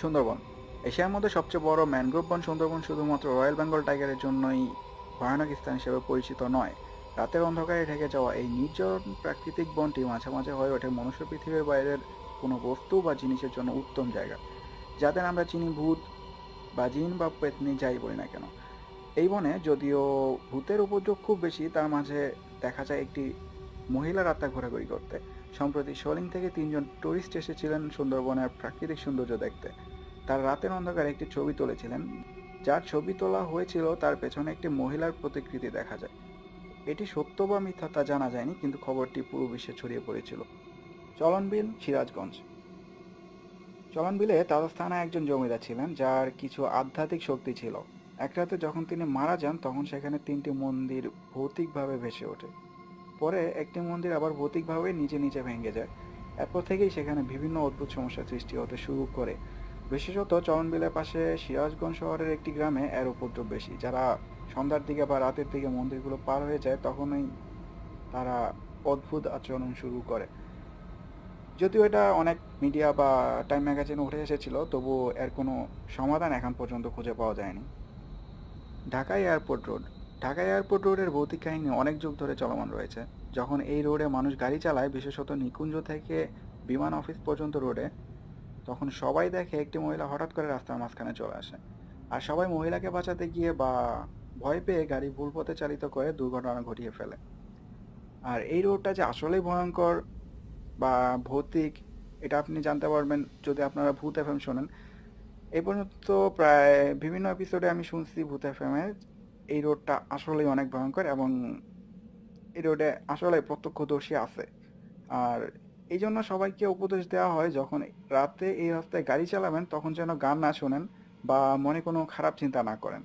সুন্দরবন এশিয়ার মধ্যে সবচেয়ে বড় ম্যানগ্রোভ বন। সুন্দরবন শুধুমাত্র রয়্যাল বেঙ্গল টাইগারের জন্যই ভয়ানক স্থান হিসেবে পরিচিত নয়। রাতের অন্ধকারে ঢেকে যাওয়া এই নির্জন প্রাকৃতিক বনটি মাঝে মাঝে হয়ে ওঠে মনুষ্য পৃথিবীর বাইরের কোনো বস্তু বা জিনিসের জন্য উত্তম জায়গা, যাদের আমরা চিনি ভূত বা জিন বা পেতনি যাই বলি না কেন। এই বনে যদিও ভূতের উপদ্রব খুব বেশি, তার মাঝে দেখা যায় একটি মহিলা রাস্তা ঘোরাঘুরি করতে। সম্প্রতি শোলিং থেকে 3জন টুরিস্ট এসেছিলেন সুন্দরবনের প্রাকৃতিক সৌন্দর্য দেখতে। তার রাতের অন্ধকারে একটি ছবি তুলেছিলেন। যার ছবি তোলা হয়েছিল তার পেছনে একটি মহিলার প্রতিকৃতি দেখা যায়। এটি সত্য বা মিথ্যা তা জানা যায়নি, কিন্তু খবরটি পুরো বিশ্বে ছড়িয়ে পড়েছিল। চলনবিল, সিরাজগঞ্জ। চলনবিলে তাজা থানায় একজন জমিদার ছিলেন যার কিছু আধ্যাত্মিক শক্তি ছিল। এক রাতে যখন তিনি মারা যান তখন সেখানে 3টি মন্দির ভৌতিকভাবে ভেসে ওঠে। পরে একটি মন্দির আবার ভৌতিকভাবে নিচে নিচে ভেঙে যায়। এরপর থেকেই সেখানে বিভিন্ন অদ্ভুত সমস্যার সৃষ্টি হতে শুরু করে। বিশেষত চলনবিলের পাশে সিরাজগঞ্জ শহরের একটি গ্রামে এর উপদ্রব বেশি। যারা সন্ধ্যার দিকে বা রাতের দিকে মন্দিরগুলো পার হয়ে যায় তখনই তারা অদ্ভুত আচরণ শুরু করে। যদিও এটা অনেক মিডিয়া বা টাইম ম্যাগাজিনে উঠে এসেছিল, তবুও এর কোনো সমাধান এখন পর্যন্ত খুঁজে পাওয়া যায়নি। Dhaka airport road. Dhaka airport রোডের ভৌতিক কাহিনী অনেক যুগ ধরে চলমান রয়েছে। যখন এই রোডে মানুষ গাড়ি চালায়, বিশেষত নিকুঞ্জ থেকে বিমান অফিস পর্যন্ত রোডে, তখন সবাই দেখে একটি মহিলা হঠাৎ করে রাস্তার মাঝখানে চলে আসে। আর সবাই মহিলাকে বাঁচাতে গিয়ে বা ভয় পেয়ে গাড়ি ভুল পথে চালিত করে দুর্ঘটনা ঘটিয়ে ফেলে। আর এই রোডটা যে আসলেই ভয়ঙ্কর বা ভৌতিক, এটা আপনি জানতে পারবেন যদি আপনারা ভূত এফএম শোনেন। এই পর্যন্ত প্রায় বিভিন্ন এপিসোডে আমি শুনছি ভূত এফএমে এই রোডটা আসলেই অনেক ভয়ঙ্কর এবং এই রোডে আসলে প্রত্যক্ষদর্শী আছে। আর এই জন্য সবাইকে উপদেশ দেওয়া হয় যখন রাতে এই রাস্তায় গাড়ি চালাবেন তখন যেন গান না শোনেন বা মনে কোনো খারাপ চিন্তা না করেন।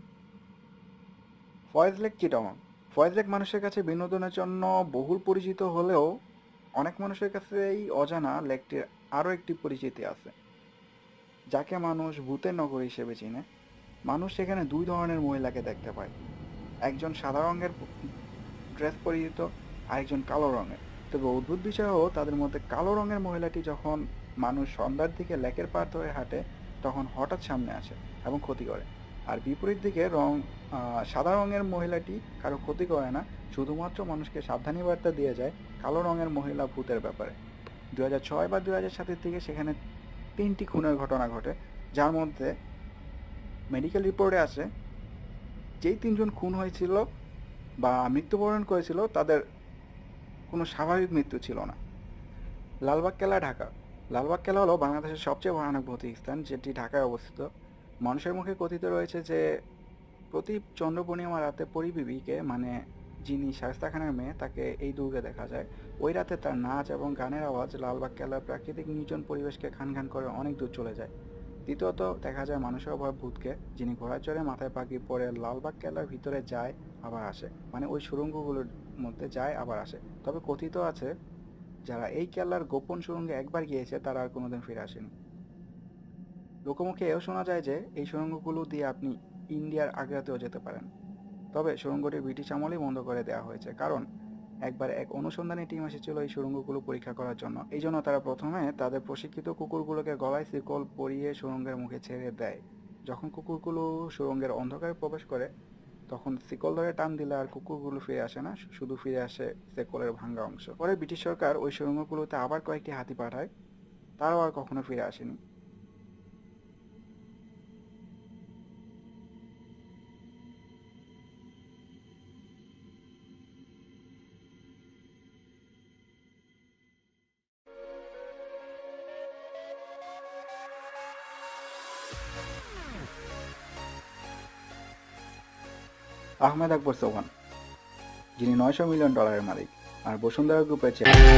ফয়েজ লেক, চিটাগং। ফয়েজ লেক মানুষের কাছে বিনোদনের জন্য বহুল পরিচিত হলেও অনেক মানুষের কাছে এই অজানা লেকটির আরও একটি পরিচিতি আছে, যাকে মানুষ ভূতের নগরী হিসেবে চিনে। মানুষ সেখানে 2 ধরনের মহিলাকে দেখতে পায়, একজন সাদা রঙের ড্রেস পরিহিত, আরেকজন কালো রঙের। তবে অদ্ভুত বিষয় হলো তাদের মধ্যে কালো রঙের মহিলাটি যখন মানুষ সন্ধ্যার দিকে লেকের পার ধরে হাঁটে তখন হঠাৎ সামনে আসে এবং ক্ষতি করে। আর বিপরীত দিকে সাদা রঙের মহিলাটি কারো ক্ষতি করে না, শুধুমাত্র মানুষকে সাবধানী বার্তা দিয়ে যায় কালো রঙের মহিলা ভূতের ব্যাপারে। 2006 বা 2007 থেকে সেখানে 3টি খুনের ঘটনা ঘটে, যার মধ্যে মেডিকেল রিপোর্টে আছে যেই 3জন খুন হয়েছিল বা মৃত্যুবরণ করেছিল তাদের কোনো স্বাভাবিক মৃত্যু ছিল না। লালবাগ কেল্লা, ঢাকা। লালবাগ কেল্লা হলো বাংলাদেশের সবচেয়ে ভয়ানক ভৌতিক স্থান, যেটি ঢাকায় অবস্থিত। মানুষের মুখে কথিত রয়েছে যে প্রতি চন্দ্র পূর্ণিমা রাতে পরিবিবিকে, মানে যিনি শায়েস্তা খানের মেয়ে, তাকে এই দুর্গে দেখা যায়। ওই রাতে তার নাচ এবং গানের আওয়াজ লালবাগ কেল্লার প্রাকৃতিক নির্জন পরিবেশকে খান খান করে অনেক দূর চলে যায়। দ্বিতীয়ত দেখা যায় মানুষের ভয় ভূতকে, যিনি ঘোড়ার চড়ে মাথায় পাগড়ি পরে লালবাগ কেল্লার ভিতরে যায় আবার আসে, মানে ওই সুড়ঙ্গগুলোর মধ্যে যায় আবার আসে। তবে কথিত আছে যারা এই কেল্লার গোপন সুড়ঙ্গে একবার গিয়েছে তারা আর কোনোদিন ফিরে আসেনি। লোকমুখে এও শোনা যায় যে এই সুড়ঙ্গগুলো দিয়ে আপনি ইন্ডিয়ার আগ্রাতেও যেতে পারেন। তবে সুড়ঙ্গটি ব্রিটিশ আমলেই বন্ধ করে দেওয়া হয়েছে, কারণ একবার এক অনুসন্ধানী টিম এসেছিল এই সুড়ঙ্গগুলো পরীক্ষা করার জন্য। এই জন্য তারা প্রথমে তাদের প্রশিক্ষিত কুকুরগুলোকে গলায় শিকল পরিয়ে সুড়ঙ্গের মুখে ছেড়ে দেয়। যখন কুকুরগুলো সুড়ঙ্গের অন্ধকারে প্রবেশ করে তখন শিকল ধরে টান দিলে আর কুকুরগুলো ফিরে আসে না, শুধু ফিরে আসে শিকলের ভাঙ্গা অংশ। পরে ব্রিটিশ সরকার ওই সুড়ঙ্গগুলোতে আবার কয়েকটি হাতি পাঠায়, তারাও আর কখনো ফিরে আসেনি। আহমেদ আকবর সোহান, যিনি $900 মিলিয়ন মালিক আর বসুন্ধরা গ্রুপের চেয়ারম্যান।